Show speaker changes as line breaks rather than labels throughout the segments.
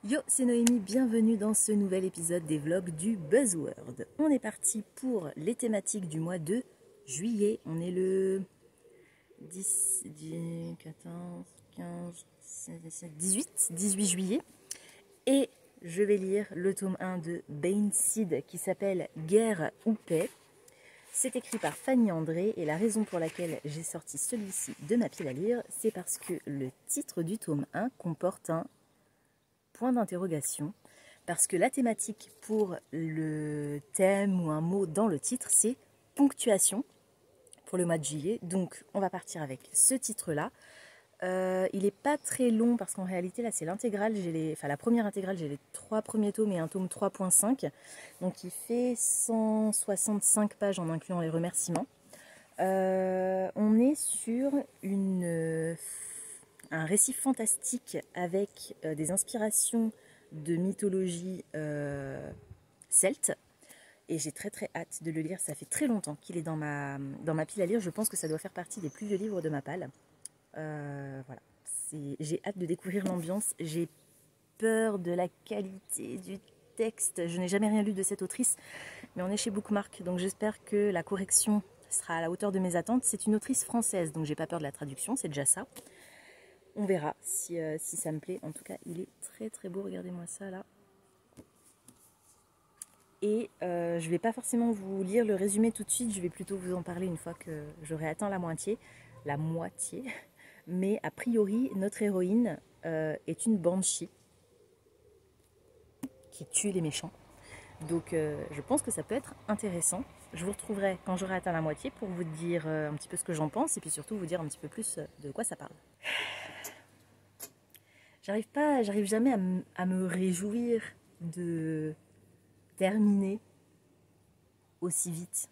Yo, c'est Noémie, bienvenue dans ce nouvel épisode des vlogs du Buzzword. On est parti pour les thématiques du mois de juillet. On est le 18 juillet. Et je vais lire le tome 1 de Bain Seed qui s'appelle Guerre ou paix. C'est écrit par Fanny André et la raison pour laquelle j'ai sorti celui-ci de ma pile à lire, c'est parce que le titre du tome 1 comporte un point d'interrogation, parce que la thématique pour le thème ou un mot dans le titre, c'est ponctuation pour le mois de juillet. Donc on va partir avec ce titre-là. Il n'est pas très long parce qu'en réalité là c'est l'intégrale, la première intégrale, j'ai les 3 premiers tomes et un tome 3.5, donc il fait 165 pages en incluant les remerciements. On est sur un récit fantastique avec des inspirations de mythologie celte. Et j'ai très très hâte de le lire. Ça fait très longtemps qu'il est dans ma pile à lire. Je pense que ça doit faire partie des plus vieux livres de ma palle. Voilà. J'ai hâte de découvrir l'ambiance. J'ai peur de la qualité du texte. Je n'ai jamais rien lu de cette autrice, mais on est chez Bookmark, donc j'espère que la correction sera à la hauteur de mes attentes. C'est une autrice française, donc j'ai pas peur de la traduction, c'est déjà ça. On verra si ça me plaît. En tout cas, il est très très beau. Regardez-moi ça là. Et je vais pas forcément vous lire le résumé tout de suite. Je vais plutôt vous en parler une fois que j'aurai atteint la moitié. Mais a priori, notre héroïne est une banshee qui tue les méchants. Donc je pense que ça peut être intéressant. Je vous retrouverai quand j'aurai atteint la moitié pour vous dire un petit peu ce que j'en pense et puis surtout vous dire un petit peu plus de quoi ça parle. J'arrive jamais à me réjouir de terminer aussi vite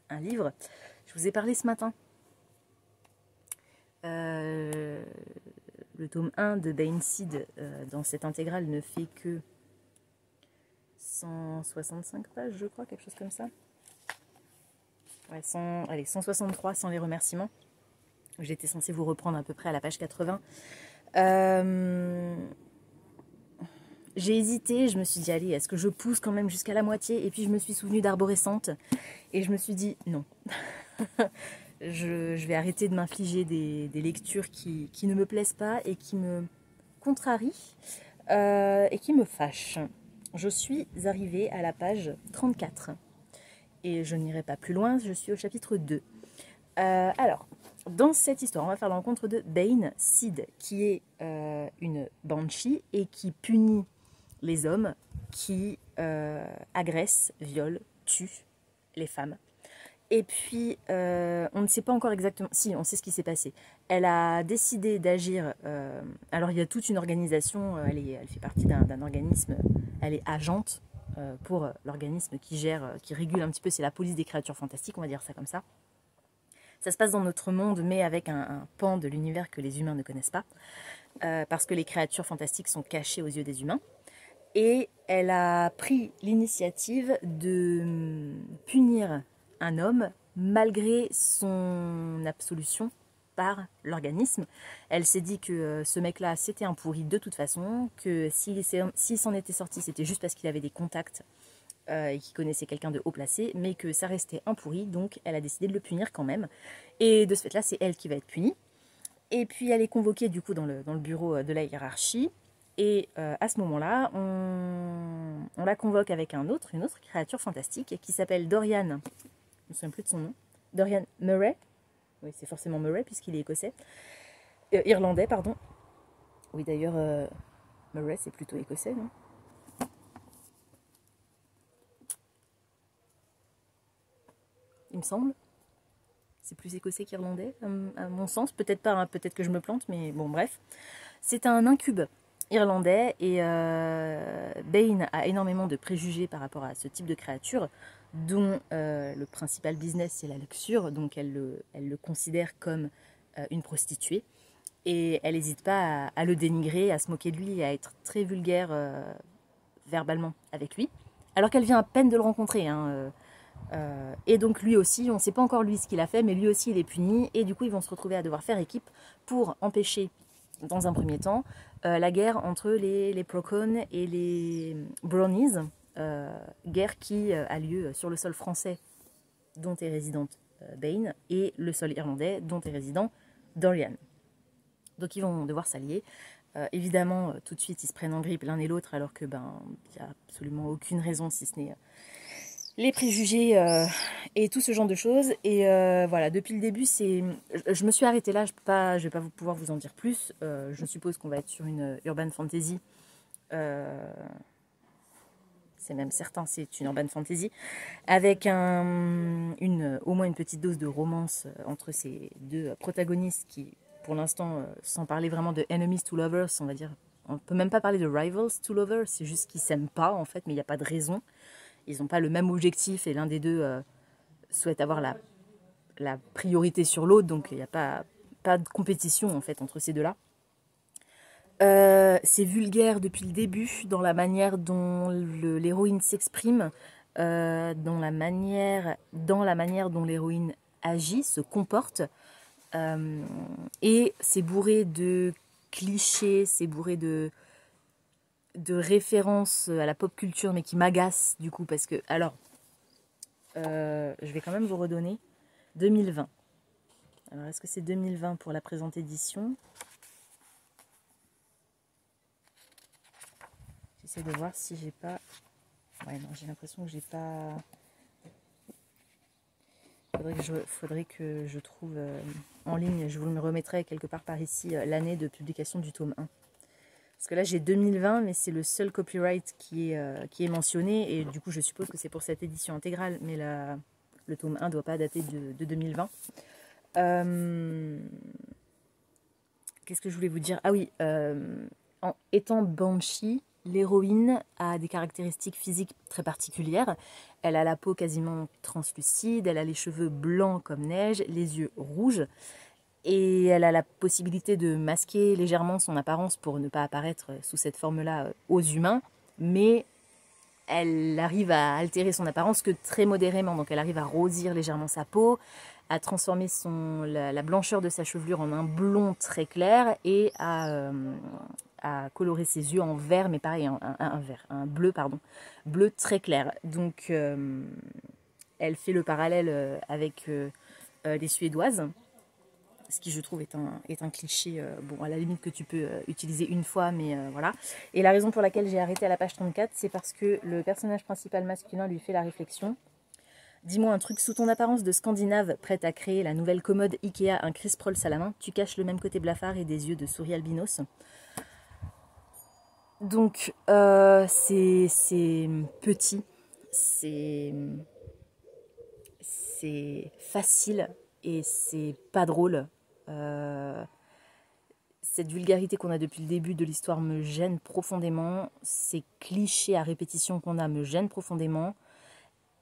un livre. Je vous ai parlé ce matin. Le tome 1 de Bain Seed dans cette intégrale ne fait que 165 pages, je crois, quelque chose comme ça. Ouais, 163 sans les remerciements. J'étais censée vous reprendre à peu près à la page 80. J'ai hésité, je me suis dit, allez, est-ce que je pousse quand même jusqu'à la moitié? Et puis je me suis souvenue d'Arborescente et je me suis dit, non. je vais arrêter de m'infliger des lectures qui ne me plaisent pas et qui me contrarient et qui me fâchent. Je suis arrivée à la page 34 et je n'irai pas plus loin, je suis au chapitre 2. Alors, dans cette histoire, on va faire la rencontre de Bain Seed, qui est une banshee et qui punit les hommes qui agressent, violent, tuent les femmes. Et puis, on ne sait pas encore exactement... Si, on sait ce qui s'est passé. Elle a décidé d'agir... alors, il y a toute une organisation, elle fait partie d'un organisme, elle est agente pour l'organisme qui gère, qui régule un petit peu, c'est la police des créatures fantastiques, on va dire ça comme ça. Ça se passe dans notre monde, mais avec un pan de l'univers que les humains ne connaissent pas, parce que les créatures fantastiques sont cachées aux yeux des humains. Et elle a pris l'initiative de punir un homme malgré son absolution par l'organisme. Elle s'est dit que ce mec-là, c'était un pourri de toute façon, que s'il s'en était sorti, c'était juste parce qu'il avait des contacts et qu'il connaissait quelqu'un de haut placé, mais que ça restait un pourri, donc elle a décidé de le punir quand même. Et de ce fait-là, c'est elle qui va être punie. Et puis elle est convoquée du coup dans le bureau de la hiérarchie. Et à ce moment-là, on la convoque avec une autre créature fantastique qui s'appelle Dorian, je ne me souviens plus de son nom, Dorian Murray. Oui, c'est forcément Murray puisqu'il est écossais. Irlandais, pardon. Oui, d'ailleurs, Murray, c'est plutôt écossais, non? Il me semble. C'est plus écossais qu'irlandais, à mon sens. Peut-être pas, hein, peut-être que je me plante, mais bon, bref. C'est un incube irlandais et Bain a énormément de préjugés par rapport à ce type de créature, dont le principal business, c'est la luxure. Donc, elle le considère comme une prostituée. Et elle n'hésite pas à le dénigrer, à se moquer de lui, à être très vulgaire verbalement avec lui. Alors qu'elle vient à peine de le rencontrer, hein, et donc lui aussi, on ne sait pas encore lui ce qu'il a fait, mais lui aussi il est puni, et du coup ils vont se retrouver à devoir faire équipe pour empêcher dans un premier temps, la guerre entre les Procon et les Brownies, guerre qui a lieu sur le sol français dont est résidente Bane et le sol irlandais dont est résident Dorian. Donc ils vont devoir s'allier. Évidemment, tout de suite, ils se prennent en grippe l'un et l'autre alors que il n'y a absolument aucune raison si ce n'est les préjugés et tout ce genre de choses. Et voilà, depuis le début, je me suis arrêtée là, je vais pas pouvoir vous en dire plus. Je suppose qu'on va être sur une urban fantasy. C'est même certain, c'est une urban fantasy, avec au moins une petite dose de romance entre ces deux protagonistes qui, pour l'instant, sans parler vraiment de enemies to lovers, on va dire, on peut même pas parler de rivals to lovers, c'est juste qu'ils s'aiment pas en fait, mais il n'y a pas de raison. Ils n'ont pas le même objectif et l'un des deux souhaite avoir la priorité sur l'autre, donc il n'y a pas de compétition en fait entre ces deux-là. C'est vulgaire depuis le début dans la manière dont l'héroïne s'exprime, dans la manière dont l'héroïne agit, se comporte, et c'est bourré de clichés, c'est bourré de références à la pop culture, mais qui m'agacent du coup parce que alors je vais quand même vous redonner 2020. Alors est-ce que c'est 2020 pour la présente édition? J'essaie de voir si j'ai pas... Ouais, non, j'ai l'impression que j'ai pas... Faudrait que je trouve en ligne, je vous le remettrai quelque part par ici, l'année de publication du tome 1. Parce que là, j'ai 2020, mais c'est le seul copyright qui est mentionné. Et du coup, je suppose que c'est pour cette édition intégrale. Mais le tome 1 ne doit pas dater de 2020. Qu'est-ce que je voulais vous dire? Ah oui, en étant Banshee, l'héroïne a des caractéristiques physiques très particulières. Elle a la peau quasiment translucide, elle a les cheveux blancs comme neige, les yeux rouges. Et elle a la possibilité de masquer légèrement son apparence pour ne pas apparaître sous cette forme-là aux humains. Mais elle arrive à altérer son apparence que très modérément. Donc elle arrive à rosir légèrement sa peau, à transformer la blancheur de sa chevelure en un blond très clair et à colorer ses yeux en vert, mais pareil, un bleu, pardon, bleu très clair. Donc elle fait le parallèle avec les Suédoises, ce qui je trouve est un cliché, bon à la limite que tu peux utiliser une fois, mais voilà. Et la raison pour laquelle j'ai arrêté à la page 34, c'est parce que le personnage principal masculin lui fait la réflexion. Dis-moi un truc, sous ton apparence de Scandinave, prête à créer la nouvelle commode Ikea, un Chris Prolls à la main, tu caches le même côté blafard et des yeux de souris albinos. Donc c'est petit, c'est facile et c'est pas drôle. Cette vulgarité qu'on a depuis le début de l'histoire me gêne profondément. Ces clichés à répétition qu'on a me gênent profondément.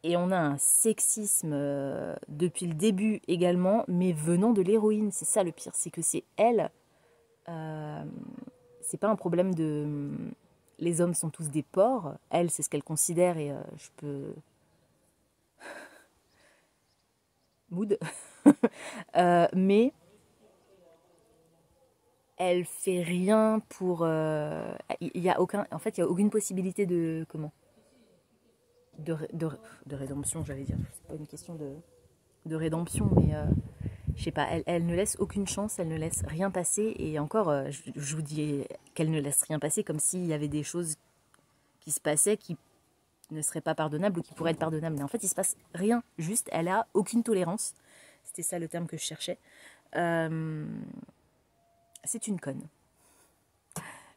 Et on a un sexisme depuis le début également, mais venant de l'héroïne. C'est ça le pire, c'est que c'est elle. C'est pas un problème de... Les hommes sont tous des porcs. Elle, c'est ce qu'elle considère et je peux... Mood. Mais elle fait rien pour... Il y a aucun... En fait, il n'y a aucune possibilité de... Comment de rédemption, j'allais dire. C'est pas une question de rédemption, mais je sais pas, elle ne laisse aucune chance, elle ne laisse rien passer. Et encore, je vous dis qu'elle ne laisse rien passer comme s'il y avait des choses qui se passaient qui ne seraient pas pardonnables ou qui pourraient être pardonnables. Mais en fait, il se passe rien. Juste, elle a aucune tolérance. C'était ça le terme que je cherchais. C'est une conne.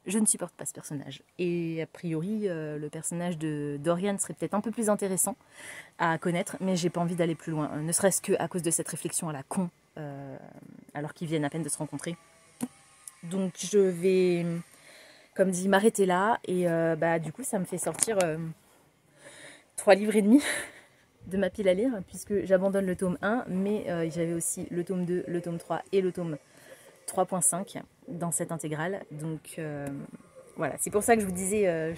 Je ne supporte pas ce personnage. Et a priori, le personnage de Dorian serait peut-être un peu plus intéressant à connaître, mais j'ai pas envie d'aller plus loin. Ne serait-ce qu'à cause de cette réflexion à la con, alors qu'ils viennent à peine de se rencontrer. Donc je vais, comme dit, m'arrêter là. Et du coup, ça me fait sortir 3 livres et demi de ma pile à lire, puisque j'abandonne le tome 1, mais j'avais aussi le tome 2, le tome 3 et le tome 3.5 dans cette intégrale. Donc voilà, c'est pour ça que je vous disais,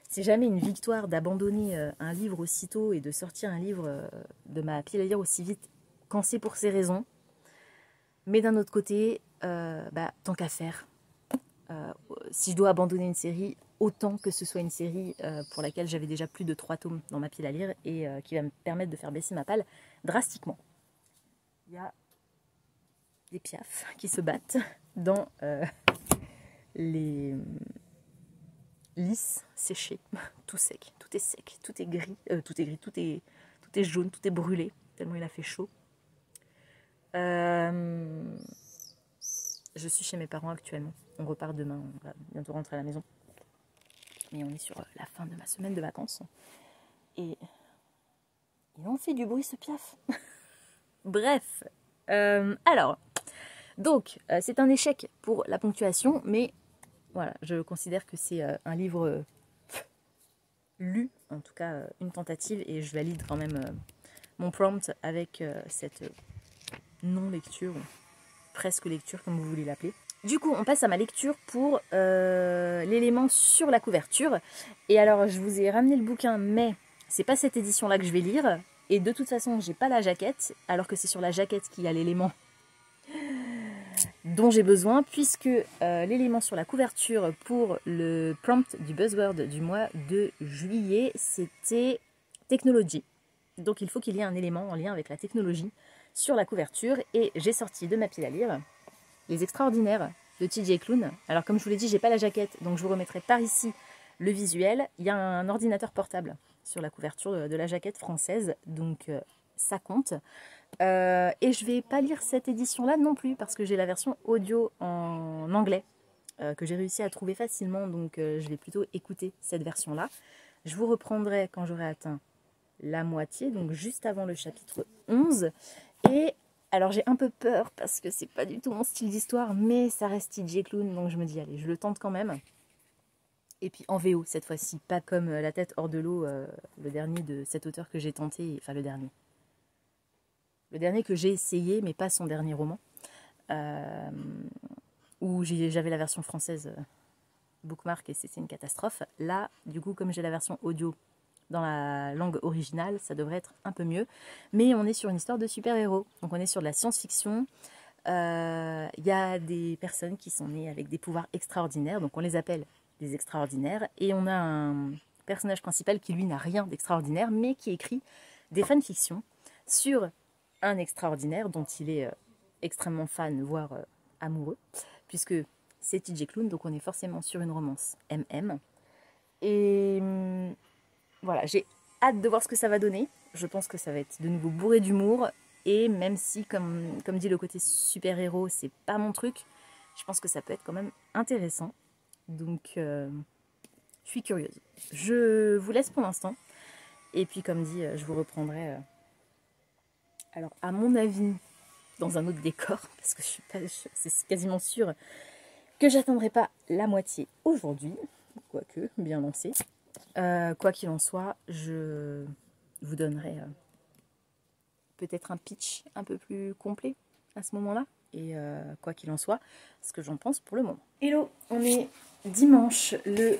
c'est jamais une victoire d'abandonner un livre aussitôt et de sortir un livre de ma pile à lire aussi vite quand c'est pour ces raisons. Mais d'un autre côté, tant qu'à faire, si je dois abandonner une série, autant que ce soit une série pour laquelle j'avais déjà plus de 3 tomes dans ma pile à lire et qui va me permettre de faire baisser ma palle drastiquement. Il y a des piafs qui se battent dans les lys séchés, tout sec, tout est sec, tout est gris, tout est jaune, tout est brûlé, tellement il a fait chaud. Je suis chez mes parents actuellement. On repart demain, on va bientôt rentrer à la maison. Mais on est sur la fin de ma semaine de vacances. Et ils ont fait du bruit ce piaf. Bref. Alors, donc, c'est un échec pour la ponctuation, mais voilà, je considère que c'est un livre lu, en tout cas une tentative, et je valide quand même mon prompt avec cette non-lecture, presque lecture, comme vous voulez l'appeler. Du coup, on passe à ma lecture pour l'élément sur la couverture. Et alors, je vous ai ramené le bouquin, mais c'est pas cette édition-là que je vais lire. Et de toute façon, j'ai pas la jaquette, alors que c'est sur la jaquette qu'il y a l'élément dont j'ai besoin, puisque l'élément sur la couverture pour le prompt du buzzword du mois de juillet, c'était technologie. Donc il faut qu'il y ait un élément en lien avec la technologie sur la couverture. Et j'ai sorti de ma pile à lire Les Extraordinaires de TJ Klune. Alors comme je vous l'ai dit, j'ai pas la jaquette, donc je vous remettrai par ici le visuel. Il y a un ordinateur portable sur la couverture de la jaquette française, donc ça compte. Et je vais pas lire cette édition-là non plus, parce que j'ai la version audio en anglais, que j'ai réussi à trouver facilement, donc je vais plutôt écouter cette version-là. Je vous reprendrai quand j'aurai atteint la moitié, donc juste avant le chapitre 11. Et alors j'ai un peu peur parce que c'est pas du tout mon style d'histoire, mais ça reste TJ Klune, donc je me dis allez, je le tente quand même. Et puis en VO cette fois-ci, pas comme La tête hors de l'eau, le dernier de cet auteur que j'ai tenté, enfin le dernier que j'ai essayé, mais pas son dernier roman, où j'avais la version française bookmark et c'était une catastrophe. Là, du coup, comme j'ai la version audio dans la langue originale, ça devrait être un peu mieux. Mais on est sur une histoire de super-héros. Donc on est sur de la science-fiction. Il y a des personnes qui sont nées avec des pouvoirs extraordinaires. Donc on les appelle des extraordinaires. Et on a un personnage principal qui, lui, n'a rien d'extraordinaire, mais qui écrit des fanfictions sur un extraordinaire dont il est extrêmement fan, voire amoureux. Puisque c'est TJ Klune, donc on est forcément sur une romance MM. Et voilà, j'ai hâte de voir ce que ça va donner. Je pense que ça va être de nouveau bourré d'humour. Et même si, comme dit le côté super-héros, c'est pas mon truc, je pense que ça peut être quand même intéressant. Donc, je suis curieuse. Je vous laisse pour l'instant. Et puis, comme dit, je vous reprendrai, alors, à mon avis, dans un autre décor, parce que c'est quasiment sûr que j'attendrai pas la moitié aujourd'hui, quoique, bien lancé. Quoi qu'il en soit, je vous donnerai peut-être un pitch un peu plus complet à ce moment-là. Et quoi qu'il en soit, ce que j'en pense pour le moment. Hello, on est dimanche le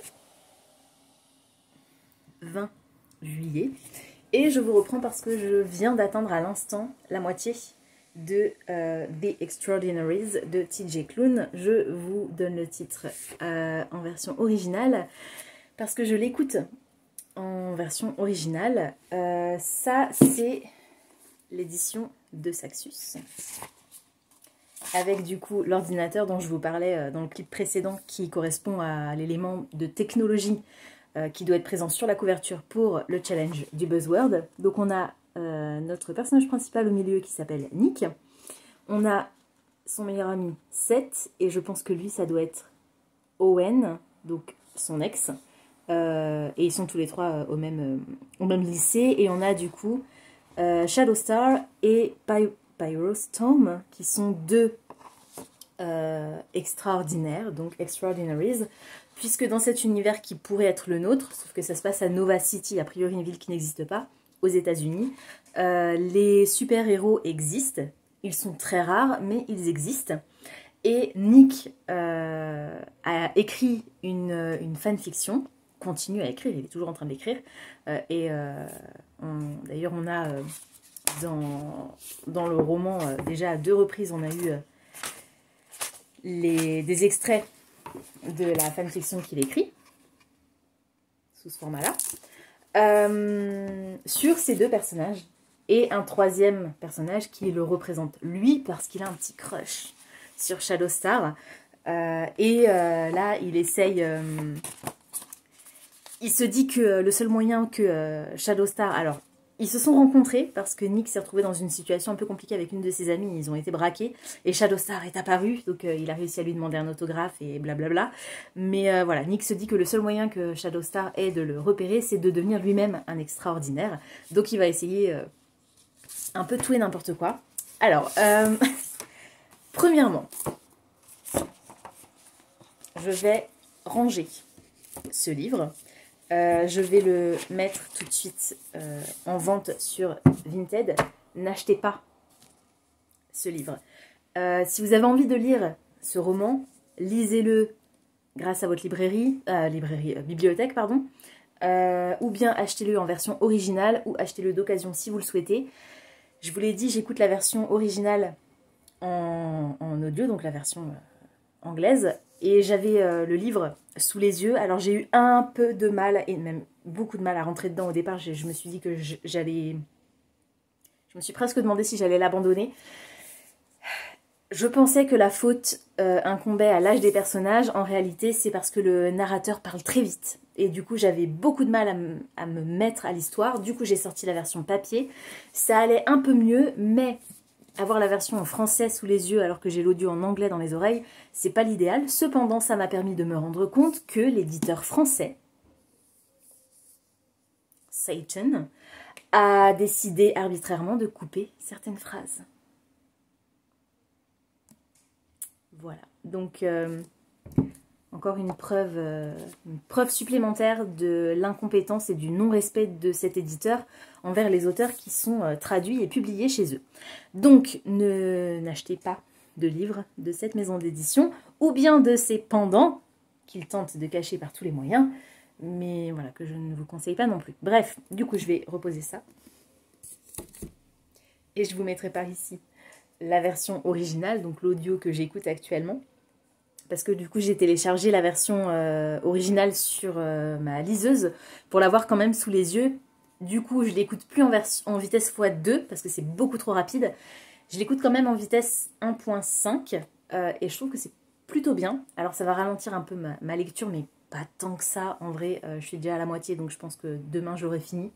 20 juillet. Et je vous reprends parce que je viens d'atteindre à l'instant la moitié de The Extraordinaries de TJ Klune. Je vous donne le titre en version originale parce que je l'écoute en version originale. Ça, c'est l'édition de Saxus, avec du coup l'ordinateur dont je vous parlais dans le clip précédent, qui correspond à l'élément de technologie qui doit être présent sur la couverture pour le challenge du buzzword. Donc on a notre personnage principal au milieu qui s'appelle Nick. On a son meilleur ami Seth, et je pense que lui ça doit être Owen, donc son ex. Et ils sont tous les trois au même lycée. Et on a du coup Shadowstar et Pyrostorm, qui sont deux extraordinaires, donc Extraordinaries, puisque dans cet univers qui pourrait être le nôtre, sauf que ça se passe à Nova City, a priori une ville qui n'existe pas, aux États-Unis, les super-héros existent. Ils sont très rares, mais ils existent. Et Nick a écrit une fanfiction, continue à écrire, il est toujours en train d'écrire. D'ailleurs, on a dans le roman, déjà à 2 reprises, on a eu des extraits de la fanfiction qu'il écrit, sous ce format-là, sur ces deux personnages, et un troisième personnage qui le représente lui, parce qu'il a un petit crush sur Shadowstar, là, il essaye... il se dit que le seul moyen que Shadowstar... Alors, ils se sont rencontrés parce que Nick s'est retrouvé dans une situation un peu compliquée avec une de ses amies. Ils ont été braqués et Shadowstar est apparu. Donc, il a réussi à lui demander un autographe et blablabla. Mais voilà, Nick se dit que le seul moyen que Shadowstar ait de le repérer, c'est de devenir lui-même un extraordinaire. Donc, il va essayer un peu tout et n'importe quoi. Alors, premièrement, je vais ranger ce livre. Je vais le mettre tout de suite en vente sur Vinted. N'achetez pas ce livre. Si vous avez envie de lire ce roman, lisez-le grâce à votre bibliothèque, pardon, ou bien achetez-le en version originale ou achetez-le d'occasion si vous le souhaitez. Je vous l'ai dit, j'écoute la version originale en audio, donc la version anglaise, et j'avais le livre sous les yeux. Alors j'ai eu un peu de mal, et même beaucoup de mal à rentrer dedans au départ. Je me suis dit que j'allais... Je me suis presque demandé si j'allais l'abandonner. Je pensais que la faute incombait à l'âge des personnages. En réalité, c'est parce que le narrateur parle très vite. Et du coup, j'avais beaucoup de mal à me mettre à l'histoire. Du coup, j'ai sorti la version papier. Ça allait un peu mieux, mais... avoir la version en français sous les yeux alors que j'ai l'audio en anglais dans les oreilles, c'est pas l'idéal. Cependant, ça m'a permis de me rendre compte que l'éditeur français, Satan, a décidé arbitrairement de couper certaines phrases. Voilà. Donc, encore une preuve supplémentaire de l'incompétence et du non-respect de cet éditeur envers les auteurs qui sont traduits et publiés chez eux. Donc, n'achetez pas de livres de cette maison d'édition ou bien de ses pendants qu'ils tentent de cacher par tous les moyens, mais voilà, que je ne vous conseille pas non plus. Bref, du coup, je vais reposer ça. Et je vous mettrai par ici la version originale, donc l'audio que j'écoute actuellement. Parce que du coup, j'ai téléchargé la version originale sur ma liseuse pour l'avoir quand même sous les yeux. Du coup, je l'écoute plus en vitesse x2 parce que c'est beaucoup trop rapide. Je l'écoute quand même en vitesse 1.5 et je trouve que c'est plutôt bien. Alors, ça va ralentir un peu ma lecture, mais pas tant que ça. En vrai, je suis déjà à la moitié, donc je pense que demain, j'aurai fini.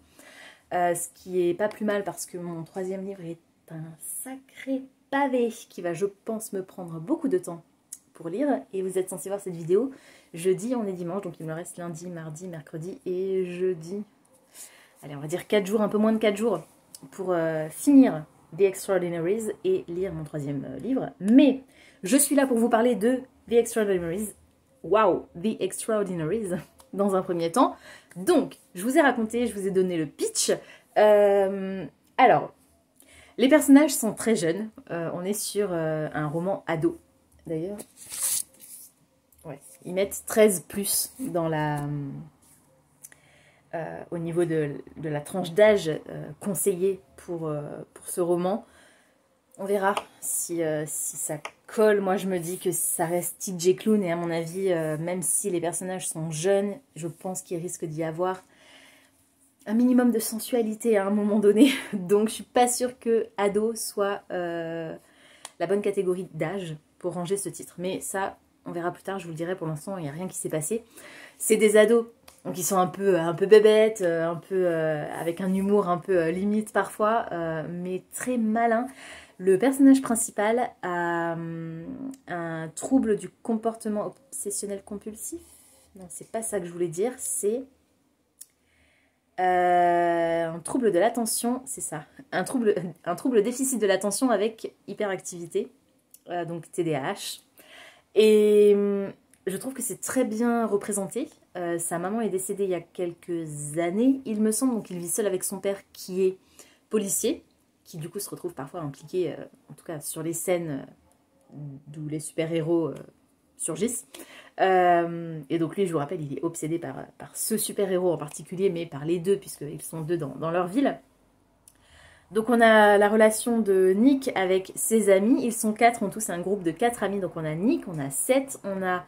Ce qui est pas plus mal parce que mon troisième livre est un sacré pavé qui va, je pense, me prendre beaucoup de temps pour lire. Et vous êtes censé voir cette vidéo jeudi, on est dimanche, donc il me reste lundi, mardi, mercredi et jeudi. Allez, on va dire 4 jours, un peu moins de 4 jours pour finir The Extraordinaries et lire mon troisième livre. Mais je suis là pour vous parler de The Extraordinaries. Wow, The Extraordinaries dans un premier temps. Donc, je vous ai raconté, je vous ai donné le pitch. Alors, les personnages sont très jeunes. On est sur un roman ado. D'ailleurs, ouais, ils mettent 13 plus dans au niveau de la tranche d'âge conseillée pour ce roman. On verra si ça colle. Moi, je me dis que ça reste TJ Klune et à mon avis, même si les personnages sont jeunes, je pense qu'il risque d'y avoir un minimum de sensualité à un moment donné. Donc, je suis pas sûre que ado soit la bonne catégorie d'âge pour ranger ce titre. Mais ça, on verra plus tard, je vous le dirai. Pour l'instant, il n'y a rien qui s'est passé. C'est des ados donc ils sont un peu bébêtes, un peu avec un humour un peu limite parfois, mais très malin. Le personnage principal a un trouble du comportement obsessionnel compulsif. Non, c'est pas ça que je voulais dire, c'est un trouble de l'attention, c'est ça. Un trouble déficit de l'attention avec hyperactivité, donc TDAH. Et je trouve que c'est très bien représenté. Sa maman est décédée il y a quelques années, il me semble, donc il vit seul avec son père qui est policier, qui du coup se retrouve parfois impliqué, en tout cas sur les scènes d'où les super-héros surgissent. Et donc lui, je vous rappelle, il est obsédé par ce super-héros en particulier, mais par les deux, puisqu'ils sont deux dans leur ville. Donc on a la relation de Nick avec ses amis. Ils sont 4, ont tous un groupe de 4 amis. Donc on a Nick, on a Seth, on a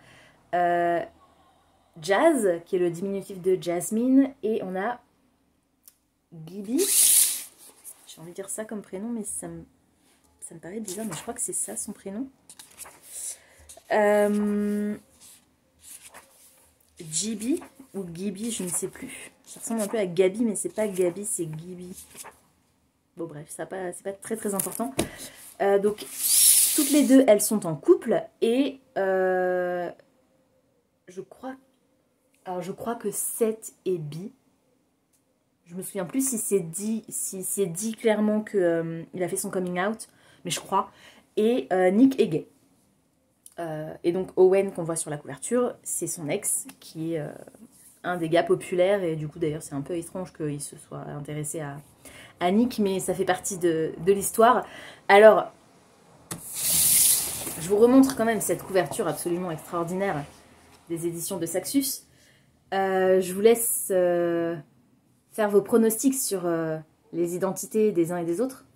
Jazz, qui est le diminutif de Jasmine, et on a Gibby. J'ai envie de dire ça comme prénom, mais ça me paraît bizarre, mais je crois que c'est ça son prénom. Gibby ou Gibby, je ne sais plus. Ça ressemble un peu à Gabi, mais c'est pas Gabi, c'est Gibby. Bon bref, c'est pas très très important. Donc toutes les deux, elles sont en couple et je crois que Seth est bi. Je me souviens plus si c'est dit clairement que il a fait son coming out, mais je crois. Et Nick est gay. Et donc Owen qu'on voit sur la couverture, c'est son ex qui est un des gars populaires, et du coup d'ailleurs c'est un peu étrange qu'il se soit intéressé à Nick, mais ça fait partie de l'histoire. Alors, je vous remontre quand même cette couverture absolument extraordinaire des éditions de Saxus. Je vous laisse faire vos pronostics sur les identités des uns et des autres.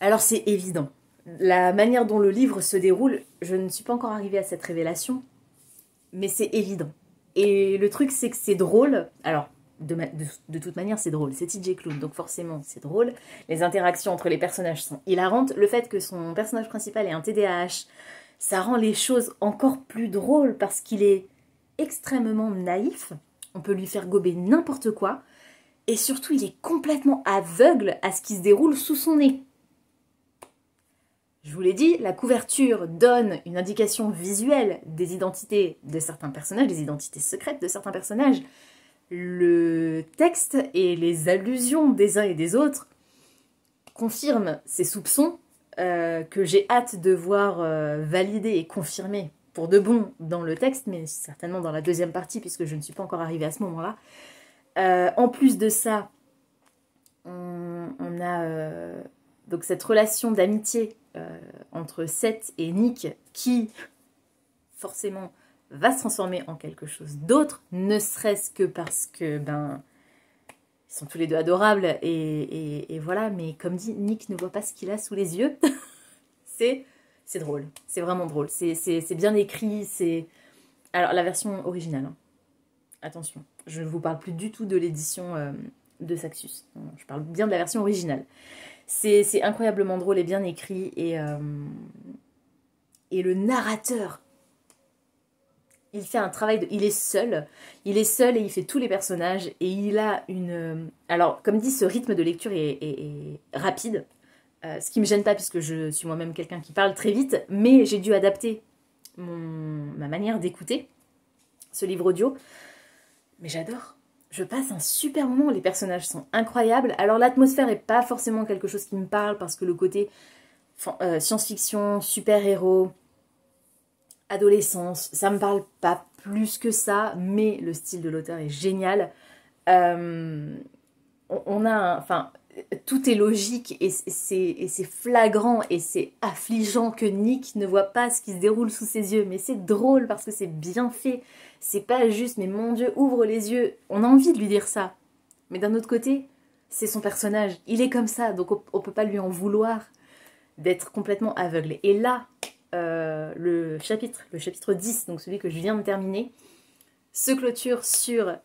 Alors c'est évident. La manière dont le livre se déroule, je ne suis pas encore arrivée à cette révélation, mais c'est évident. Et le truc, c'est que c'est drôle. Alors, de toute manière, c'est drôle. C'est TJ Klune, donc forcément, c'est drôle. Les interactions entre les personnages sont hilarantes. Le fait que son personnage principal ait un TDAH, ça rend les choses encore plus drôles parce qu'il est extrêmement naïf. On peut lui faire gober n'importe quoi. Et surtout, il est complètement aveugle à ce qui se déroule sous son nez. Je vous l'ai dit, la couverture donne une indication visuelle des identités de certains personnages, des identités secrètes de certains personnages. Le texte et les allusions des uns et des autres confirment ces soupçons que j'ai hâte de voir validés et confirmés pour de bon dans le texte, mais certainement dans la deuxième partie, puisque je ne suis pas encore arrivée à ce moment-là. En plus de ça, on a donc cette relation d'amitié entre Seth et Nick qui, forcément, va se transformer en quelque chose d'autre, ne serait-ce que parce que, ils sont tous les deux adorables, et voilà, mais comme dit, Nick ne voit pas ce qu'il a sous les yeux. c'est drôle, c'est vraiment drôle, c'est bien écrit, c'est... Alors, la version originale, hein. Attention, je ne vous parle plus du tout de l'édition de Saxus, je parle bien de la version originale. C'est incroyablement drôle et bien écrit, et le narrateur, il fait un travail il est seul et il fait tous les personnages, et il a une... Alors, comme dit, ce rythme de lecture est rapide, ce qui me gêne pas puisque je suis moi-même quelqu'un qui parle très vite, mais j'ai dû adapter ma manière d'écouter ce livre audio. Mais j'adore. Je passe un super moment, les personnages sont incroyables. Alors l'atmosphère n'est pas forcément quelque chose qui me parle, parce que le côté science-fiction, super-héros, adolescence, ça me parle pas plus que ça, mais le style de l'auteur est génial. Tout est logique, et c'est flagrant, et c'est affligeant que Nick ne voit pas ce qui se déroule sous ses yeux, mais c'est drôle parce que c'est bien fait. C'est pas juste, mais mon Dieu, ouvre les yeux. On a envie de lui dire ça. Mais d'un autre côté, c'est son personnage. Il est comme ça, donc on peut pas lui en vouloir d'être complètement aveugle. Et là, le chapitre 10, donc celui que je viens de terminer, se clôture sur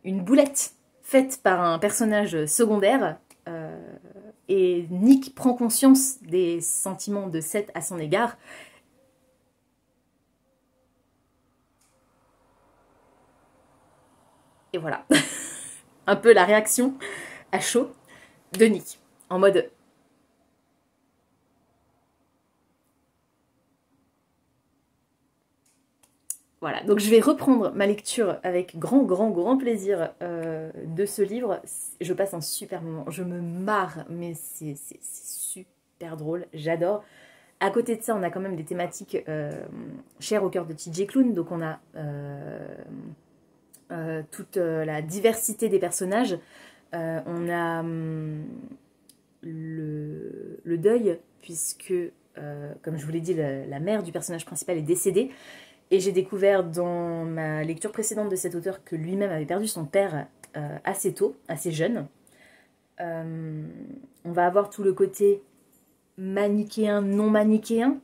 une boulette faite par un personnage secondaire, et Nick prend conscience des sentiments de Seth à son égard. Et voilà, un peu la réaction à chaud de Nick, en mode... Voilà, donc je vais reprendre ma lecture avec grand plaisir de ce livre. Je passe un super moment, je me marre, mais c'est super drôle, j'adore. À côté de ça, on a quand même des thématiques chères au cœur de TJ Klune, donc on a toute la diversité des personnages, on a le deuil, puisque, comme je vous l'ai dit, la mère du personnage principal est décédée. Et j'ai découvert dans ma lecture précédente de cet auteur que lui-même avait perdu son père assez tôt, assez jeune. On va avoir tout le côté manichéen, non manichéen,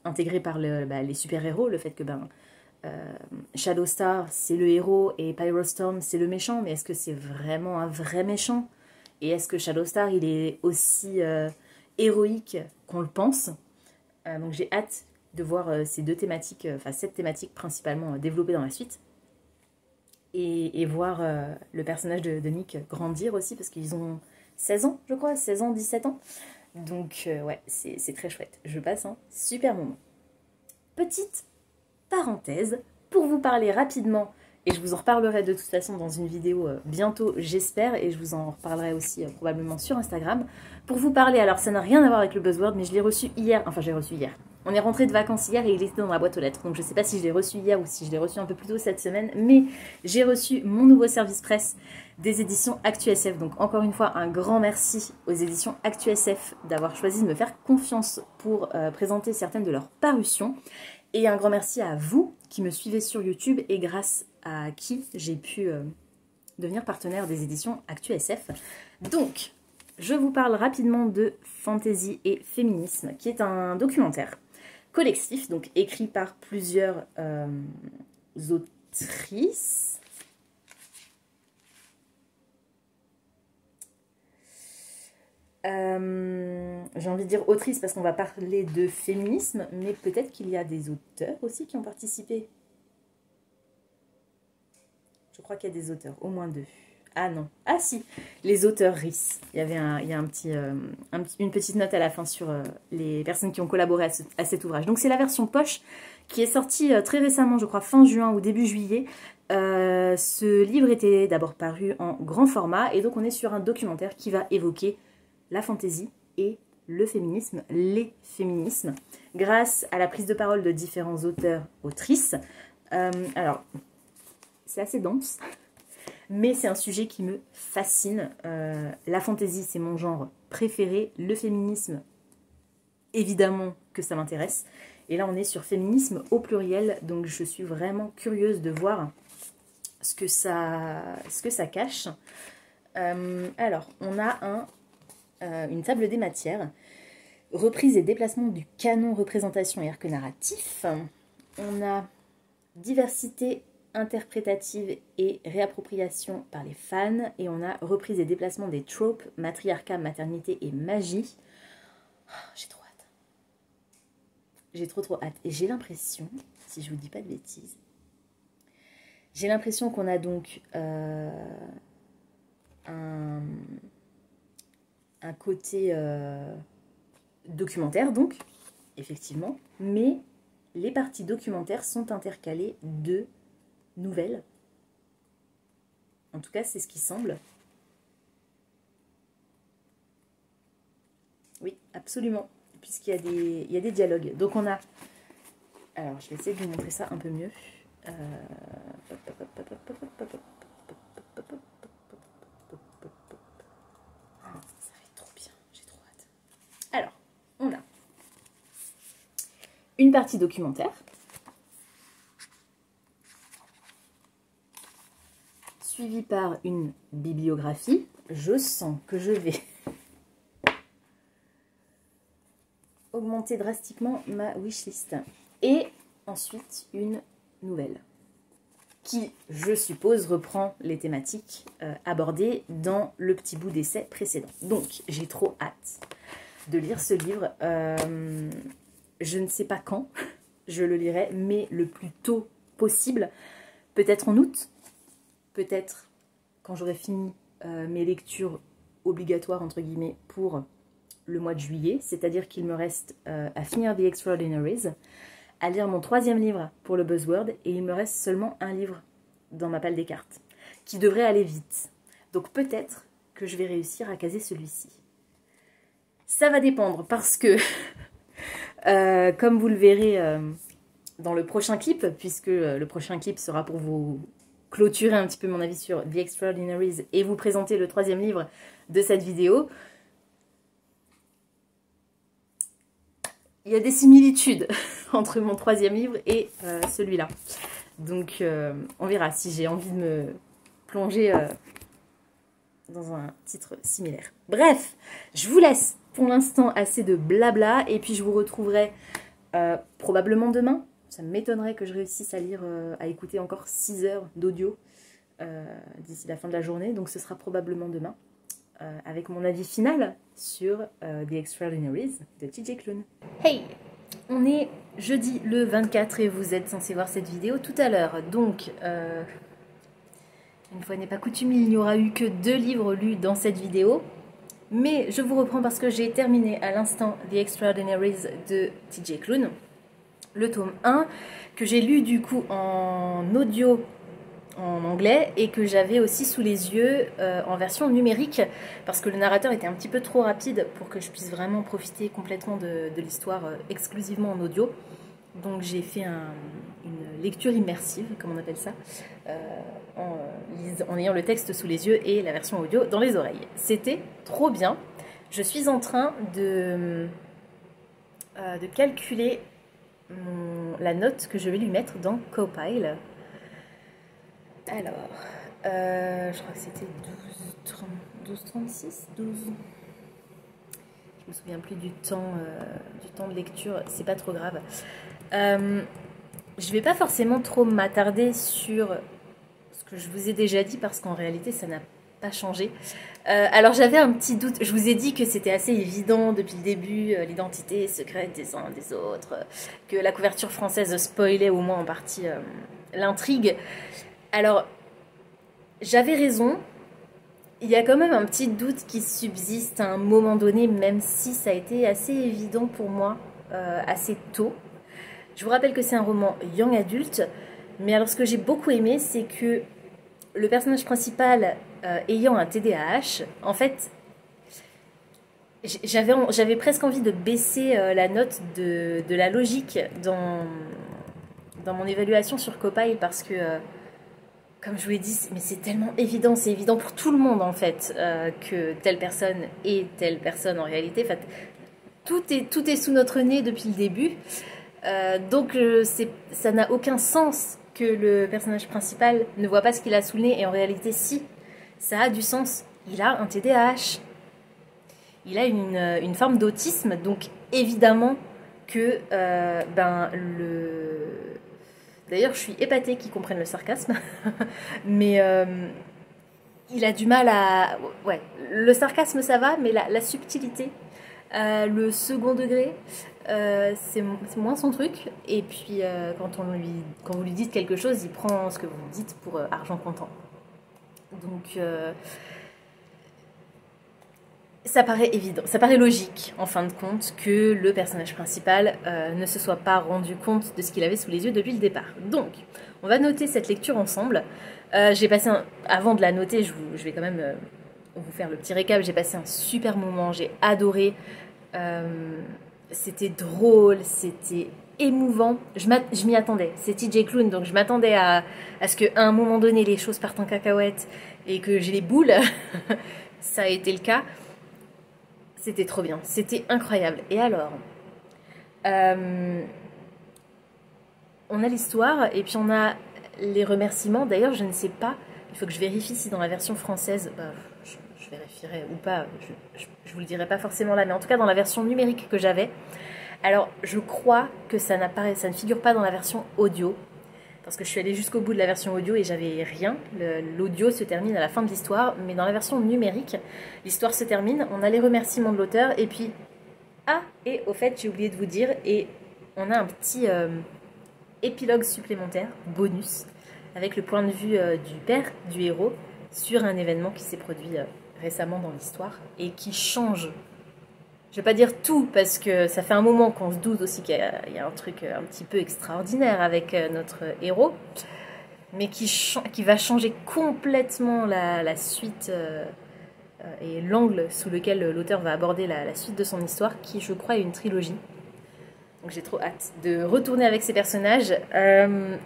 intégré par les super-héros, le fait que Shadowstar c'est le héros et Pyrostorm c'est le méchant, mais est-ce que c'est vraiment un vrai méchant? Et est-ce que Shadowstar il est aussi héroïque qu'on le pense? Donc j'ai hâte de voir ces deux thématiques, enfin cette thématique principalement développée dans la suite. Et voir le personnage de Nick grandir aussi, parce qu'ils ont 16 ans, je crois, 16 ans, 17 ans. Donc ouais, c'est très chouette. Je passe un super moment. Petite parenthèse, pour vous parler rapidement, et je vous en reparlerai de toute façon dans une vidéo bientôt, j'espère, et je vous en reparlerai aussi probablement sur Instagram, pour vous parler, alors ça n'a rien à voir avec le buzzword, mais je l'ai reçu hier, enfin je l'ai reçu hier. On est rentré de vacances hier et il était dans la boîte aux lettres, donc je ne sais pas si je l'ai reçu hier ou si je l'ai reçu un peu plus tôt cette semaine, mais j'ai reçu mon nouveau service presse des éditions ActuSF. Donc encore une fois, un grand merci aux éditions ActuSF d'avoir choisi de me faire confiance pour présenter certaines de leurs parutions. Et un grand merci à vous qui me suivez sur YouTube et grâce à qui j'ai pu devenir partenaire des éditions ActuSF. Donc, je vous parle rapidement de Fantasy et Féminisme, qui est un documentaire collectif, donc écrit par plusieurs autrices. J'ai envie de dire autrices parce qu'on va parler de féminisme, mais peut-être qu'il y a des auteurs aussi qui ont participé. Je crois qu'il y a des auteurs, au moins 2. Ah non, ah si, les auteurs RIS. Il y a une petite note à la fin sur les personnes qui ont collaboré à cet ouvrage. Donc c'est la version poche qui est sortie très récemment, je crois fin juin ou début juillet. Ce livre était d'abord paru en grand format et donc on est sur un documentaire qui va évoquer la fantaisie et le féminisme, les féminismes, grâce à la prise de parole de différents auteurs, autrices. Alors, c'est assez dense. Mais c'est un sujet qui me fascine. La fantaisie, c'est mon genre préféré. Le féminisme, évidemment que ça m'intéresse. Et là, on est sur féminisme au pluriel. Donc, je suis vraiment curieuse de voir ce que ça cache. Alors, on a une table des matières. Reprise et déplacement du canon, représentation et arc narratif. On a diversité interprétative et réappropriation par les fans, et on a reprise et déplacement des tropes, matriarcat, maternité et magie. Oh, j'ai trop hâte. J'ai trop hâte. Et j'ai l'impression, si je vous dis pas de bêtises, j'ai l'impression qu'on a donc un côté documentaire, donc, effectivement, mais les parties documentaires sont intercalées de nouvelles. En tout cas, c'est ce qui semble. Oui, absolument, puisqu'il y a des dialogues. Donc on a... Alors, je vais essayer de vous montrer ça un peu mieux. Ça va être trop bien, j'ai trop hâte. Alors, on a une partie documentaire, suivi par une bibliographie. Je sens que je vais augmenter drastiquement ma wishlist. Et ensuite, une nouvelle qui, je suppose, reprend les thématiques abordées dans le petit bout d'essai précédent. Donc, j'ai trop hâte de lire ce livre. Je ne sais pas quand je le lirai, mais le plus tôt possible. Peut-être en août. Peut-être quand j'aurai fini mes lectures obligatoires, entre guillemets, pour le mois de juillet. C'est-à-dire qu'il me reste à finir The Extraordinaries, à lire mon 3e livre pour le Buzzword, et il me reste seulement un livre dans ma palle des cartes, qui devrait aller vite. Donc peut-être que je vais réussir à caser celui-ci. Ça va dépendre, parce que, comme vous le verrez dans le prochain clip, puisque le prochain clip sera pour vous clôturer un petit peu mon avis sur The Extraordinaries et vous présenter le 3e livre de cette vidéo, il y a des similitudes entre mon 3e livre et celui-là. Donc on verra si j'ai envie de me plonger dans un titre similaire. Bref, je vous laisse pour l'instant assez de blabla et puis je vous retrouverai probablement demain. Ça m'étonnerait que je réussisse à lire, à écouter encore 6 heures d'audio d'ici la fin de la journée. Donc ce sera probablement demain avec mon avis final sur The Extraordinaries de TJ Klune. Hey! On est jeudi le 24 et vous êtes censé voir cette vidéo tout à l'heure. Donc, une fois n'est pas coutume, il n'y aura eu que 2 livres lus dans cette vidéo. Mais je vous reprends parce que j'ai terminé à l'instant The Extraordinaries de TJ Klune, le tome 1, que j'ai lu du coup en audio en anglais et que j'avais aussi sous les yeux en version numérique parce que le narrateur était un petit peu trop rapide pour que je puisse vraiment profiter complètement de l'histoire exclusivement en audio. Donc j'ai fait une lecture immersive, comme on appelle ça, en ayant le texte sous les yeux et la version audio dans les oreilles. C'était trop bien. Je suis en train de calculer la note que je vais lui mettre dans Copile. Alors, je crois que c'était 12,36, 12. Je me souviens plus du temps de lecture, c'est pas trop grave. Je vais pas forcément trop m'attarder sur ce que je vous ai déjà dit parce qu'en réalité ça n'a pas changé. Alors j'avais un petit doute, je vous ai dit que c'était assez évident depuis le début, l'identité secrète des uns des autres, que la couverture française spoilait au moins en partie l'intrigue. Alors, j'avais raison, il y a quand même un petit doute qui subsiste à un moment donné, même si ça a été assez évident pour moi, assez tôt. Je vous rappelle que c'est un roman young adulte, mais alors ce que j'ai beaucoup aimé, c'est que le personnage principal ayant un TDAH, en fait, j'avais presque envie de baisser la note de la logique dans mon évaluation sur Copile parce que... comme je vous l'ai dit, mais c'est tellement évident, c'est évident pour tout le monde en fait, que telle personne est telle personne en réalité. En fait, tout est sous notre nez depuis le début, donc ça n'a aucun sens que le personnage principal ne voit pas ce qu'il a sous le nez, et en réalité si, ça a du sens. Il a un TDAH, il a une forme d'autisme, donc évidemment que D'ailleurs, je suis épatée qu'ils comprennent le sarcasme, mais il a du mal à... Ouais, le sarcasme ça va, mais la subtilité, le second degré, c'est moins son truc. Et puis, quand vous lui dites quelque chose, il prend ce que vous dites pour argent comptant. Donc... ça paraît évident, ça paraît logique en fin de compte que le personnage principal ne se soit pas rendu compte de ce qu'il avait sous les yeux depuis le départ. Donc, on va noter cette lecture ensemble. J'ai passé avant de la noter, je vais quand même vous faire le petit récap. J'ai passé un super moment, j'ai adoré. C'était drôle, c'était émouvant. Je m'y attendais. C'est TJ Klune, donc je m'attendais à ce qu'à un moment donné les choses partent en cacahuète et que j'ai les boules. Ça a été le cas. C'était trop bien, c'était incroyable. Et alors, on a l'histoire et puis on a les remerciements. D'ailleurs, je ne sais pas, il faut que je vérifie si dans la version française, je vérifierai ou pas, je vous le dirai pas forcément là, mais en tout cas dans la version numérique que j'avais. Alors, je crois que ça ne figure pas dans la version audio, parce que je suis allée jusqu'au bout de la version audio et j'avais rien. L'audio se termine à la fin de l'histoire, mais dans la version numérique, l'histoire se termine, on a les remerciements de l'auteur, et puis... Ah, et au fait, j'ai oublié de vous dire, et on a un petit épilogue supplémentaire, bonus, avec le point de vue du père du héros, sur un événement qui s'est produit récemment dans l'histoire, et qui change... Je ne vais pas dire tout, parce que ça fait un moment qu'on se doute aussi qu'il y a un truc un petit peu extraordinaire avec notre héros, mais qui va changer complètement la suite et l'angle sous lequel l'auteur va aborder la suite de son histoire, qui, je crois, est une trilogie. Donc j'ai trop hâte de retourner avec ces personnages.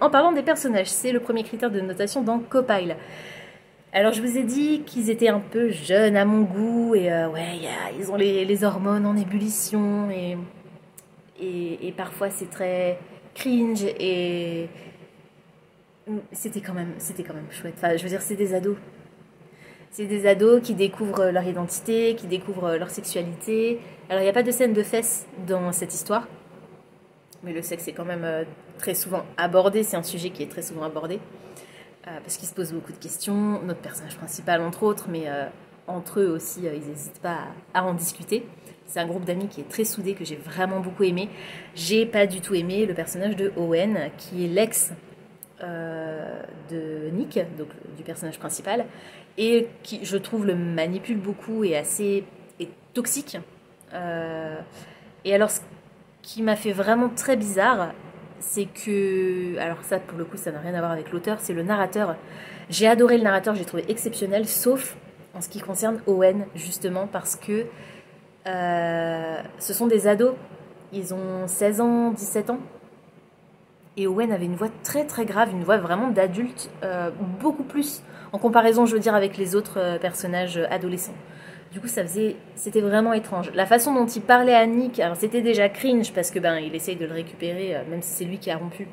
En parlant des personnages, c'est le premier critère de notation dans Copile. Alors je vous ai dit qu'ils étaient un peu jeunes à mon goût et ouais, ils ont les hormones en ébullition et et parfois c'est très cringe et c'était quand même chouette. Enfin, je veux dire, c'est des ados. C'est des ados qui découvrent leur identité, qui découvrent leur sexualité. Alors, il n'y a pas de scène de fesses dans cette histoire, mais le sexe est quand même très souvent abordé. C'est un sujet qui est très souvent abordé, parce qu'ils se posent beaucoup de questions. Notre personnage principal, entre autres, mais entre eux aussi, ils n'hésitent pas à en discuter. C'est un groupe d'amis qui est très soudé, que j'ai vraiment beaucoup aimé. J'ai pas du tout aimé le personnage de Owen, qui est l'ex de Nick, donc du personnage principal, et qui, je trouve, le manipule beaucoup et assez toxique. Et alors, ce qui m'a fait vraiment très bizarre, c'est que, alors ça, pour le coup, ça n'a rien à voir avec l'auteur, c'est le narrateur. J'ai adoré le narrateur, j'ai trouvé exceptionnel, sauf en ce qui concerne Owen, justement, parce que ce sont des ados, ils ont 16 ans, 17 ans, et Owen avait une voix très très grave, une voix vraiment d'adulte, beaucoup plus en comparaison, je veux dire, avec les autres personnages adolescents. Du coup, c'était vraiment étrange. La façon dont il parlait à Nick, alors c'était déjà cringe parce que il essaye de le récupérer, même si c'est lui qui a rompu.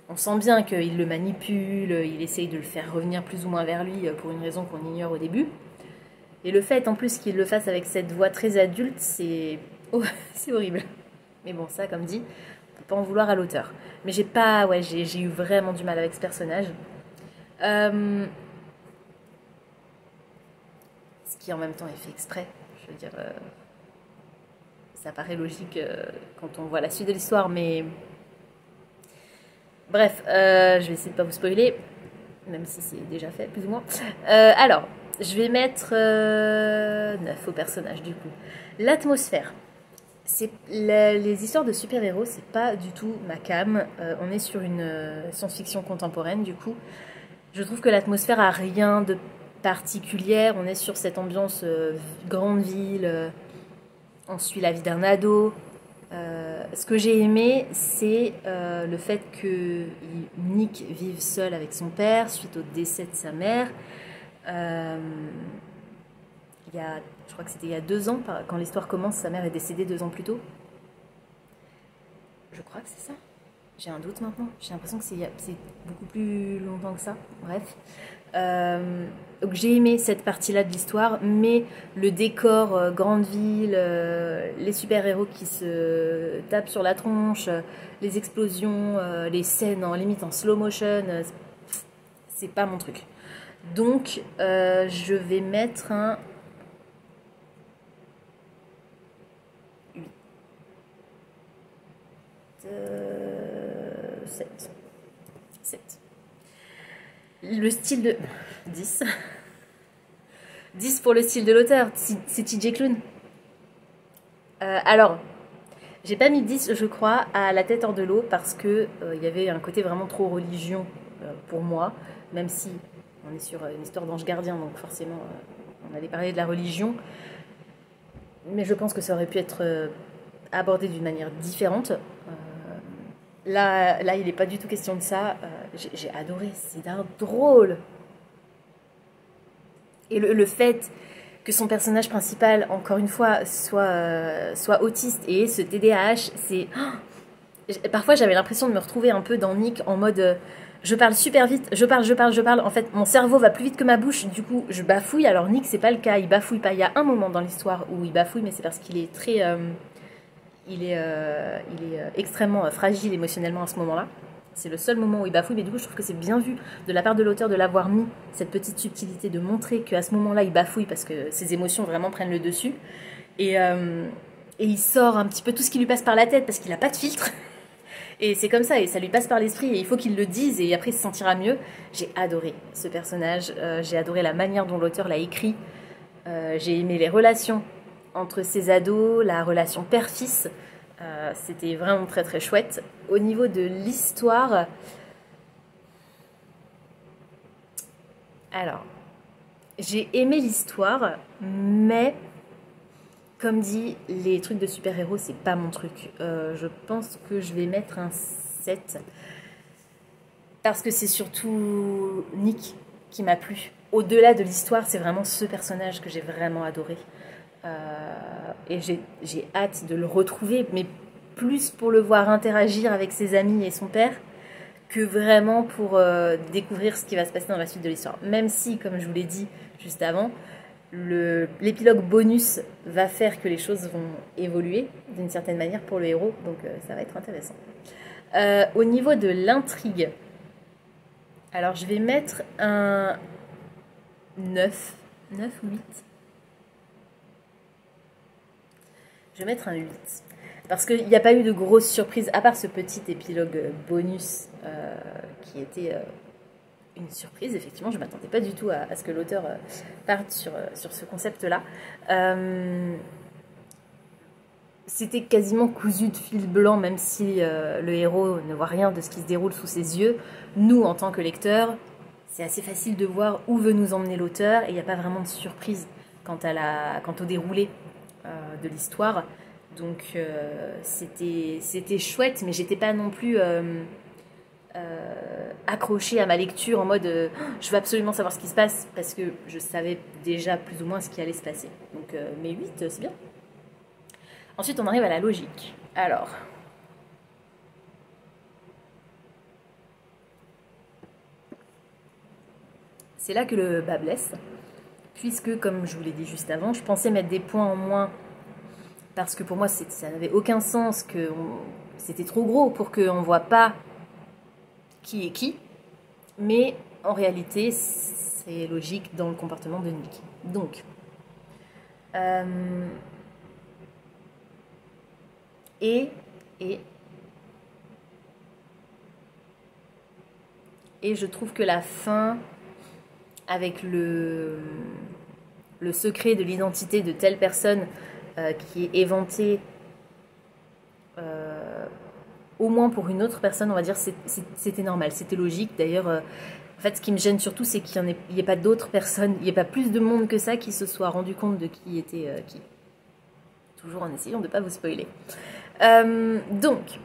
On sent bien qu'il le manipule, il essaye de le faire revenir plus ou moins vers lui pour une raison qu'on ignore au début. Et le fait en plus qu'il le fasse avec cette voix très adulte, c'est horrible. Mais bon, ça, comme dit, on peut pas en vouloir à l'auteur. Mais j'ai eu vraiment du mal avec ce personnage. Ce qui en même temps est fait exprès. Je veux dire, ça paraît logique quand on voit la suite de l'histoire, mais bref, je vais essayer de pas vous spoiler, même si c'est déjà fait, plus ou moins. Alors, je vais mettre 9 au personnage, du coup. L'atmosphère. Les histoires de super-héros, c'est pas du tout ma came. On est sur une science-fiction contemporaine, du coup. Je trouve que l'atmosphère a rien de particulière. On est sur cette ambiance grande ville. On suit la vie d'un ado. Ce que j'ai aimé, c'est le fait que Nick vive seul avec son père suite au décès de sa mère. Je crois que c'était il y a 2 ans, quand l'histoire commence, sa mère est décédée 2 ans plus tôt. Je crois que c'est ça. J'ai un doute maintenant. J'ai l'impression que c'est beaucoup plus longtemps que ça. Bref. Donc j'ai aimé cette partie-là de l'histoire, mais le décor, grande ville, les super-héros qui se tapent sur la tronche, les explosions, les scènes en limite en slow motion, c'est pas mon truc. Donc je vais mettre un 8. 7. Le style de... 10. 10 pour le style de l'auteur, c'est TJ Klune. Alors, j'ai pas mis 10, je crois, à La tête hors de l'eau parce que il y avait un côté vraiment trop religion pour moi, même si on est sur une histoire d'ange gardien, donc forcément on allait parler de la religion. Mais je pense que ça aurait pu être abordé d'une manière différente. Là, il n'est pas du tout question de ça. J'ai adoré, c'est d'un drôle. Et le fait que son personnage principal, encore une fois, soit autiste et ce TDAH, c'est... Parfois, j'avais l'impression de me retrouver un peu dans Nick en mode... je parle super vite, je parle. En fait, mon cerveau va plus vite que ma bouche, du coup, je bafouille. Alors Nick, c'est pas le cas, il bafouille pas. Il y a un moment dans l'histoire où il bafouille, mais c'est parce qu'il est très... il est extrêmement fragile émotionnellement à ce moment-là. C'est le seul moment où il bafouille, mais du coup, je trouve que c'est bien vu de la part de l'auteur de l'avoir mis, cette petite subtilité, de montrer qu'à ce moment-là, il bafouille parce que ses émotions vraiment prennent le dessus. Et il sort un petit peu tout ce qui lui passe par la tête parce qu'il n'a pas de filtre. Et c'est comme ça, et ça lui passe par l'esprit, et il faut qu'il le dise, et après il se sentira mieux. J'ai adoré ce personnage, j'ai adoré la manière dont l'auteur l'a écrit. J'ai aimé les relations entre ces ados, la relation père-fils. C'était vraiment très très chouette. Au niveau de l'histoire, alors, j'ai aimé l'histoire, mais comme dit, les trucs de super-héros, c'est pas mon truc. Je pense que je vais mettre un 7. Parce que c'est surtout Nick qui m'a plu. Au-delà de l'histoire, c'est vraiment ce personnage que j'ai vraiment adoré. Et j'ai hâte de le retrouver, mais plus pour le voir interagir avec ses amis et son père que vraiment pour découvrir ce qui va se passer dans la suite de l'histoire. Même si, comme je vous l'ai dit juste avant, l'épilogue bonus va faire que les choses vont évoluer d'une certaine manière pour le héros, donc ça va être intéressant. Au niveau de l'intrigue, alors je vais mettre un 9 ou 8. Je vais mettre un 8. Parce qu'il n'y a pas eu de grosse surprise, à part ce petit épilogue bonus qui était une surprise. Effectivement, je ne m'attendais pas du tout à ce que l'auteur parte sur ce concept-là. C'était quasiment cousu de fil blanc, même si le héros ne voit rien de ce qui se déroule sous ses yeux. Nous, en tant que lecteurs, c'est assez facile de voir où veut nous emmener l'auteur, et il n'y a pas vraiment de surprise quant au déroulé de l'histoire. Donc c'était chouette, mais j'étais pas non plus accrochée à ma lecture en mode je veux absolument savoir ce qui se passe, parce que je savais déjà plus ou moins ce qui allait se passer. Donc mais 8, c'est bien. Ensuite on arrive à la logique. Alors, c'est là que le bas blesse, puisque comme je vous l'ai dit juste avant, je pensais mettre des points en moins parce que pour moi ça n'avait aucun sens, que c'était trop gros pour qu'on ne voit pas qui est qui, mais en réalité c'est logique dans le comportement de Nick. Donc et je trouve que la fin, avec le secret de l'identité de telle personne qui est éventée, au moins pour une autre personne, on va dire, c'était normal, c'était logique. D'ailleurs, en fait, ce qui me gêne surtout, c'est qu'il n'y ait pas d'autres personnes, il n'y ait pas plus de monde que ça qui se soit rendu compte de qui était qui. Toujours en essayant de ne pas vous spoiler. Donc,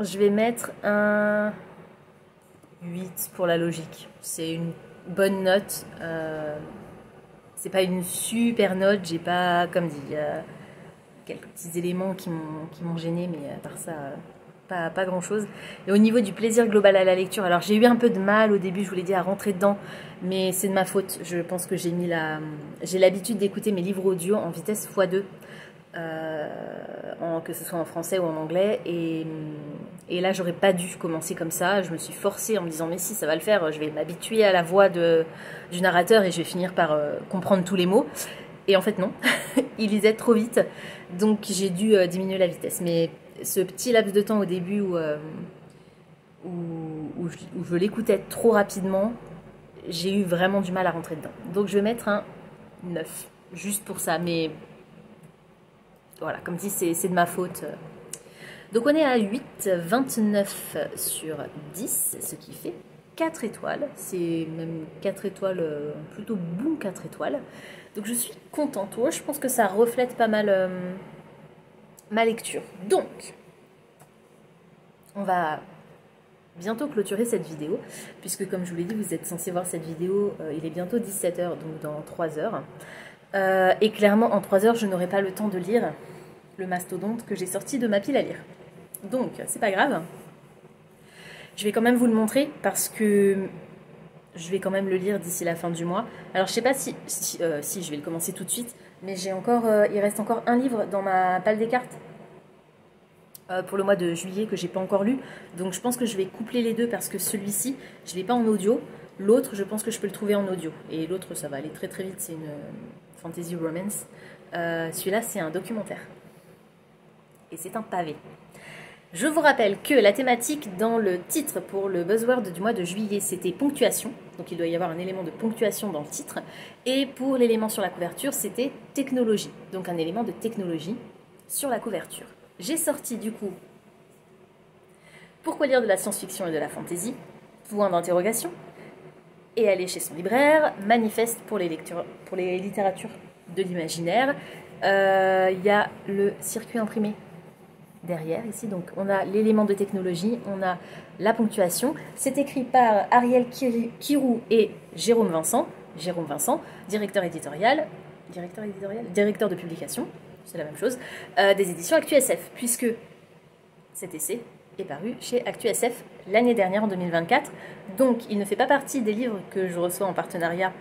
je vais mettre un 8 pour la logique. C'est une bonne note. C'est pas une super note, j'ai pas, comme dit, quelques petits éléments qui m'ont gêné, mais à part ça, pas grand chose. Et au niveau du plaisir global à la lecture, alors j'ai eu un peu de mal au début, je vous l'ai dit, à rentrer dedans, mais c'est de ma faute. Je pense que j'ai l'habitude d'écouter mes livres audio en vitesse x2, que ce soit en français ou en anglais, et là j'aurais pas dû commencer comme ça. Je me suis forcée en me disant mais si, ça va le faire, je vais m'habituer à la voix du narrateur et je vais finir par comprendre tous les mots. Et en fait non, il lisait trop vite, donc j'ai dû diminuer la vitesse. Mais ce petit laps de temps au début où je l'écoutais trop rapidement, j'ai eu vraiment du mal à rentrer dedans. Donc je vais mettre un 9, juste pour ça, mais voilà, comme dit, c'est de ma faute. Donc on est à 8,29 sur 10, ce qui fait 4 étoiles. C'est même 4 étoiles, plutôt bon 4 étoiles. Donc je suis contente. Ouais, je pense que ça reflète pas mal ma lecture. Donc, on va bientôt clôturer cette vidéo, puisque comme je vous l'ai dit, vous êtes censé voir cette vidéo, il est bientôt 17h, donc dans 3 heures. Et clairement, en 3 heures, je n'aurai pas le temps de lire le mastodonte que j'ai sorti de ma pile à lire. Donc, c'est pas grave. Je vais quand même vous le montrer parce que je vais quand même le lire d'ici la fin du mois. Alors, je sais pas si je vais le commencer tout de suite, mais il reste encore un livre dans ma palle des cartes pour le mois de juillet que j'ai pas encore lu. Donc, je pense que je vais coupler les deux parce que celui-ci, je l'ai pas en audio. L'autre, je pense que je peux le trouver en audio. Et l'autre, ça va aller très très vite. C'est une fantasy romance. Celui-là, c'est un documentaire. Et c'est un pavé. Je vous rappelle que la thématique dans le titre pour le buzzword du mois de juillet, c'était ponctuation. Donc il doit y avoir un élément de ponctuation dans le titre. Et pour l'élément sur la couverture, c'était technologie. Donc un élément de technologie sur la couverture. J'ai sorti du coup Pourquoi lire de la science-fiction et de la fantasy ? Point d'interrogation. Et aller chez son libraire, manifeste pour les littératures de l'imaginaire. Il y a le circuit imprimé derrière ici, donc on a l'élément de technologie, on a la ponctuation. C'est écrit par Ariel Kirou et Jérôme Vincent, directeur de publication, c'est la même chose, des éditions ActuSF, puisque cet essai est paru chez ActuSF l'année dernière, en 2024. Donc, il ne fait pas partie des livres que je reçois en partenariat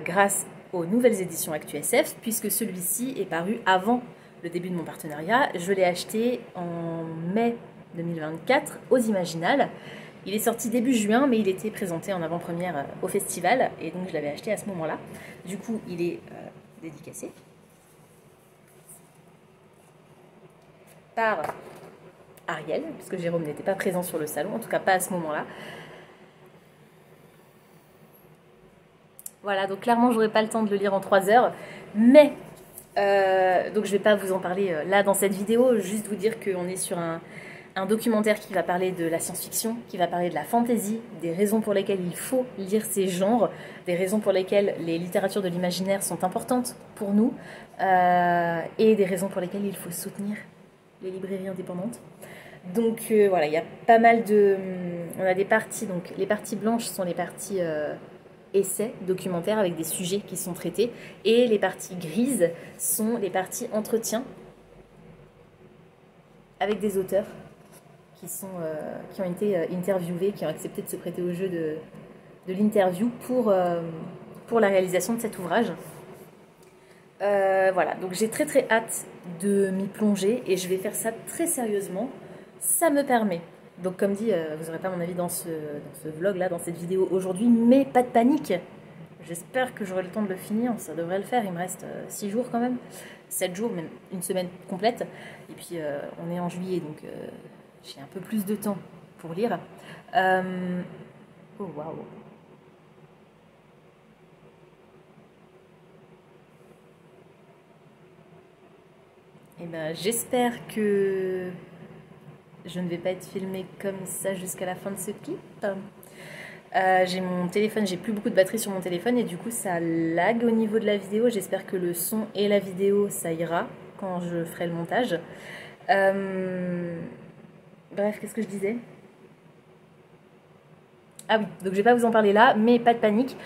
grâce aux nouvelles éditions ActuSF, puisque celui-ci est paru avant le début de mon partenariat. Je l'ai acheté en mai 2024 aux Imaginales. Il est sorti début juin, mais il était présenté en avant-première au festival, et donc je l'avais acheté à ce moment-là. Du coup, il est dédicacé par Ariel, puisque Jérôme n'était pas présent sur le salon, en tout cas pas à ce moment-là. Voilà, donc clairement, j'aurais pas le temps de le lire en 3 heures, mais donc je vais pas vous en parler là dans cette vidéo, juste vous dire qu'on est sur un documentaire qui va parler de la science-fiction, qui va parler de la fantasy, des raisons pour lesquelles il faut lire ces genres, des raisons pour lesquelles les littératures de l'imaginaire sont importantes pour nous, et des raisons pour lesquelles il faut soutenir les librairies indépendantes. Donc voilà, il y a pas mal de... On a des parties, donc les parties blanches sont les parties essais, documentaires avec des sujets qui sont traités, et les parties grises sont les parties entretiens avec des auteurs qui ont été interviewés, qui ont accepté de se prêter au jeu de l'interview pour la réalisation de cet ouvrage. Voilà, donc j'ai très très hâte de m'y plonger et je vais faire ça très sérieusement. Ça me permet, donc comme dit, vous n'aurez pas mon avis dans ce vlog là, dans cette vidéo aujourd'hui, mais pas de panique. J'espère que j'aurai le temps de le finir, ça devrait le faire, il me reste 6 jours quand même, 7 jours, même une semaine complète. Et puis on est en juillet, donc j'ai un peu plus de temps pour lire. Oh waouh! Eh ben, j'espère que je ne vais pas être filmée comme ça jusqu'à la fin de ce clip. J'ai mon téléphone, j'ai plus beaucoup de batterie sur mon téléphone et du coup ça lag au niveau de la vidéo. J'espère que le son et la vidéo ça ira quand je ferai le montage. Bref, qu'est-ce que je disais? Ah oui, donc je vais pas vous en parler là, mais pas de panique.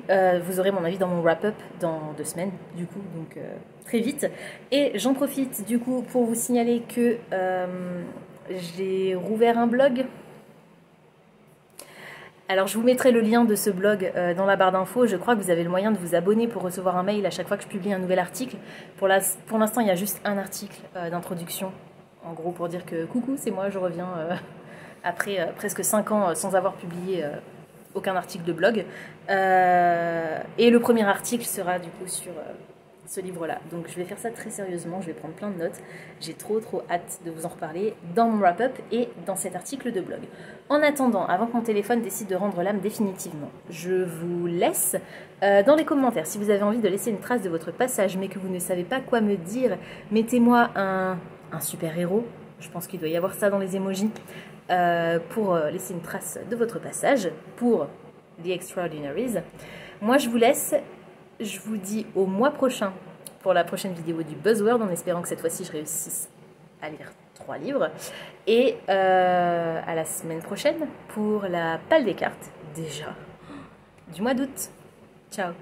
Vous aurez mon avis dans mon wrap-up dans 2 semaines, du coup, donc très vite. Et j'en profite du coup pour vous signaler que j'ai rouvert un blog. Alors je vous mettrai le lien de ce blog dans la barre d'infos. Je crois que vous avez le moyen de vous abonner pour recevoir un mail à chaque fois que je publie un nouvel article. Pour l'instant, il y a juste un article d'introduction, en gros pour dire que coucou, c'est moi, je reviens après presque 5 ans sans avoir publié aucun article de blog. Et le premier article sera du coup sur ce livre-là. Donc je vais faire ça très sérieusement, je vais prendre plein de notes. J'ai trop hâte de vous en reparler dans mon wrap-up et dans cet article de blog. En attendant, avant que mon téléphone décide de rendre l'âme définitivement, je vous laisse dans les commentaires. Si vous avez envie de laisser une trace de votre passage, mais que vous ne savez pas quoi me dire, mettez-moi un super-héros. Je pense qu'il doit y avoir ça dans les emojis. Pour laisser une trace de votre passage pour The Extraordinaries. Moi je vous laisse, je vous dis au mois prochain pour la prochaine vidéo du Buzzword, en espérant que cette fois-ci je réussisse à lire 3 livres, et à la semaine prochaine pour la Palle des cartes, déjà, du mois d'août. Ciao!